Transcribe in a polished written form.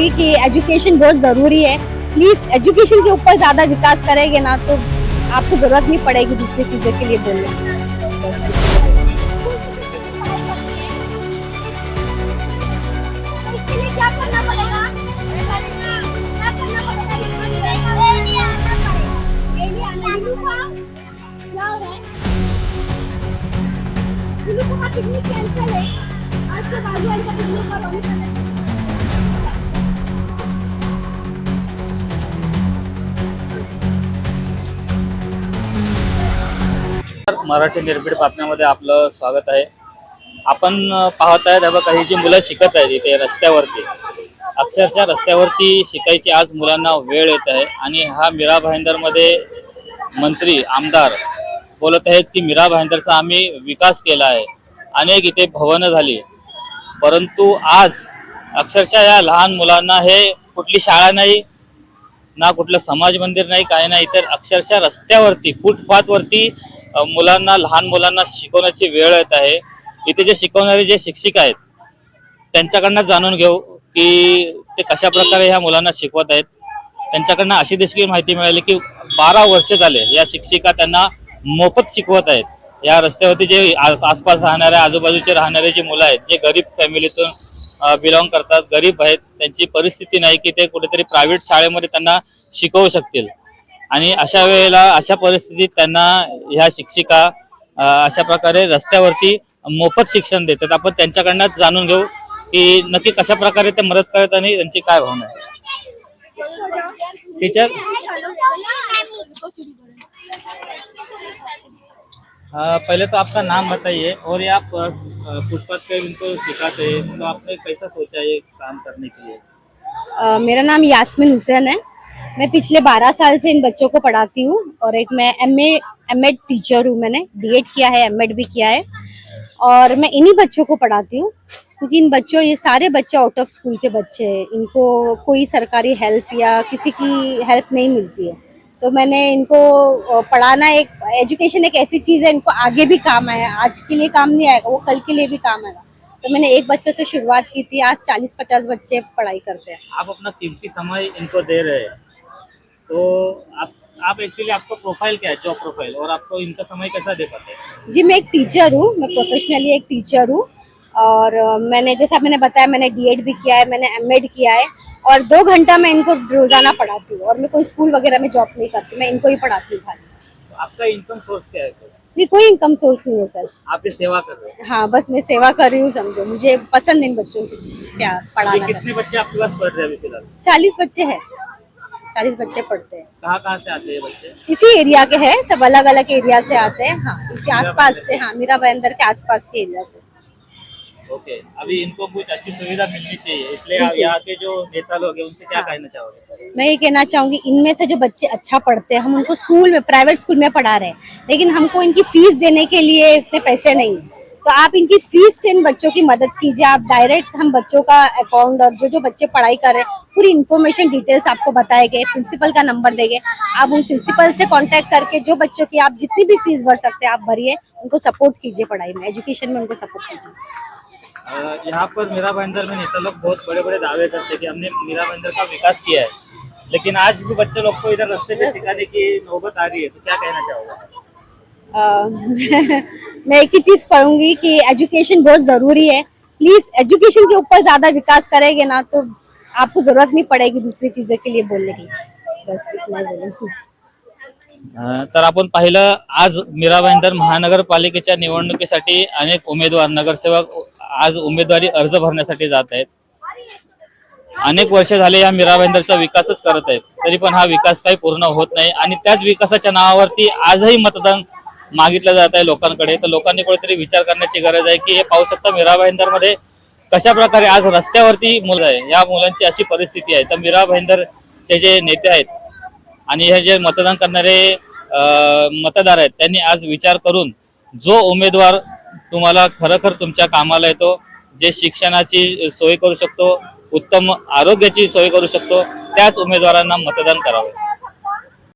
बोलूंगी कि एजुकेशन बहुत ज़रूरी है। प्लीज़ एजुकेशन के ऊपर ज़्यादा विकास करेंगे ना तो आपको ज़रूरत नहीं पड़ेगी दूसरी चीज़ों के लिए बोलने की। बस। क्या करना पड़ेगा? क्या करना पड़ेगा? क्या हो रहा है? का पिकनिक कैंसिल है। आज के बाजू वाले का पिकनिक का बंद है। मराठी निर्भीड बातम्यामध्ये आपलं स्वागत आहे। आपण पाहत आहे तेव्हा काही जी मुलं शिकत आहेत इथे रस्त्यावरती, अक्षरशः रस्त्यावरती शिकायची आज मुलांना वेळ येत आहे। आणि हा मीरा भाईंदरमध्ये मंत्री आमदार बोलत आहेत की मीरा भाईंदरचा आम्ही विकास केला आहे, अनेक इथे भवनं झाली, परंतु आज अक्षरशः या लहान मुलांना हे कुठली शाळा नाही ना कुठलं समाज मंदिर नाही, काही नाही, तर अक्षरशः रस्त्यावरती फुटपाथवरती मुलांना लहान मुलांना शिकवण्याची वेळ येत आहे। इथे जे शिकवणारे जे शिक्षक आहेत त्यांच्याकडनं जाणून घेऊ की ते कशा प्रकारे ह्या मुलांना शिकवत आहेत। त्यांच्याकडनं अशी देखील माहिती मिळाली की 12 वर्ष झाले या शिक्षिका त्यांना मोफत शिकवत आहेत। या रस्त्यावरती जे आसपास राहणारे आजूबाजूचे राहणारे जे मुलं आहेत जे गरीब फॅमिलीतून बिलॉंग करतात, गरीब आहेत, त्यांची परिस्थिती नाही की ते कुठेतरी प्रायव्हेट शाळेमध्ये त्यांना शिकवू शकतील, आणि अशा वेळेला अशा परिस्थितीत त्यांना ह्या शिक्षिका अशा प्रकारे रस्त्यावरती मोफत शिक्षण देतात। आपण त्यांच्याकडनंच जाणून घेऊ की नक्की कशा प्रकारे ते मदत करतात आणि त्यांची काय भावना आहे। टीचर, पहले तो आपका नाम बताइए और ये आप फुटपाथ पे इनको सिखाते हैं, तो आपने कैसा सोचा ये काम करने के लिए? मेरा नाम यास्मीन हुसैन है। मैं पिछले 12 साल से इन बच्चों को पढ़ाती हूँ और एक मैं एमएड टीचर हूँ। मैंने बीएड किया है, एमएड भी किया है और मैं इन्हीं बच्चों को पढ़ाती हूँ क्योंकि इन बच्चों ये सारे बच्चे आउट ऑफ स्कूल के बच्चे हैं, इनको कोई सरकारी हेल्प या किसी की हेल्प नहीं मिलती है। तो मैंने इनको पढ़ाना, एक एजुकेशन एक ऐसी चीज़ है, इनको आगे भी काम आए, आज के लिए काम नहीं आएगा, वो कल के लिए भी काम आएगा। तो मैंने एक बच्चे से शुरुआत की थी, आज 40-50 बच्चे पढ़ाई करते हैं। आप अपना कीमती समय इनको दे रहे हैं, तो आप एक्चुअली आपका प्रोफाइल क्या है, जॉब प्रोफाइल, और आपको इनका समय कैसा दे पाते हैं? जी, मैं एक टीचर हूँ, मैं प्रोफेशनली एक टीचर हूँ और मैंने जैसा मैंने बताया मैंने डीएड भी किया है, मैंने एमएड किया है और 2 घंटा मैं इनको रोजाना पढ़ाती हूँ और मैं कोई स्कूल वगैरह में जॉब नहीं करती, मैं इनको ही पढ़ाती हूँ खाली। तो आपका इनकम सोर्स क्या है? नहीं, कोई इनकम सोर्स नहीं है सर। आप ये सेवा कर रहे हो? हाँ, बस मैं सेवा कर रही हूँ, समझो, मुझे पसंद इन बच्चों की प्यार पढ़ाना। कितने बच्चे आपके पास पढ़ रहे हैं अभी फिलहाल? 40 बच्चे हैं, 40 बच्चे पढ़ते हैं। कहाँ से आते हैं बच्चे? इसी एरिया के हैं, सब अलग अलग एरिया से आते हैं। हाँ, इसी आसपास से, हाँ, मीरा भाईंदर के आसपास के एरिया से। ओके, अभी इनको कुछ अच्छी सुविधा मिलनी चाहिए, इसलिए आप यहाँ के जो नेता लोग हैं उनसे क्या कहना चाहोगे? मैं ये कहना चाहूंगी, इनमें से जो बच्चे अच्छा पढ़ते हैं, हम उनको स्कूल में, प्राइवेट स्कूल में पढ़ा रहे हैं, लेकिन हमको इनकी फीस देने के लिए इतने पैसे नहीं है, तो आप इनकी फीस से इन बच्चों की मदद कीजिए। आप डायरेक्ट, हम बच्चों का अकाउंट और जो बच्चे पढ़ाई कर रहे हैं पूरी इन्फॉर्मेशन डिटेल्स आपको बताएंगे, प्रिंसिपल का नंबर देंगे, आप उन प्रिंसिपल से कांटेक्ट करके जो बच्चों की आप जितनी भी फीस भर सकते हैं आप भरिए, उनको सपोर्ट कीजिए, पढ़ाई में, एजुकेशन में उनको सपोर्ट कीजिए। यहाँ पर मीरा भाईंदर में नेता लोग बहुत बड़े बड़े दावे करते हैं कि हमने मीरा भाईंदर का विकास किया है, लेकिन आज भी बच्चे लोग को इधर रास्ते पे सिखाने की नौबत आ रही है, तो क्या कहना चाहोगे? मैं एक ही चीज कहूंगी कि एजुकेशन बहुत जरूरी है। प्लीज एजुकेशन के ऊपर ज्यादा विकास करेंगे ना तो आपको जरूरत नहीं पड़ेगी दूसरी चीजों के लिए बोलने की। बस इतना बोलूं। तर आपण पाहिलं आज मीरा भाईंदर महानगरपालिकेच्या निवडणुकीसाठी अनेक उमेदवार, नगरसेवक आज उमेदवारी अर्ज भरण्यासाठी जात आहेत। अनेक वर्ष झाले या मीरा भाईंदरचा विकासच करत आहेत, तरी पण हा विकास काही पूर्ण होत नाही आणि त्याच विकासाच्या नावावरती आजही मतदान मागितलं जात आहे लोकांकडे। तर लोकांनी कुठेतरी विचार करण्याची गरज आहे की हे पाहू शकता मीरा भाईंदर मध्ये कशा प्रकारे आज रस्त्यावरती मुलं आहे, या मुलांची अशी परिस्थिती आहे। तर मीरा भाईंदरचे जे नेते आहेत आणि हे जे मतदान करणारे मतदार आहेत त्यांनी आज विचार करून जो उमेदवार तुम्हाला खरोखर तुमच्या कामाला येतो, जे शिक्षणाची सोय करू शकतो, उत्तम आरोग्याची सोय करू शकतो, त्याच उमेदवारांना मतदान करावे।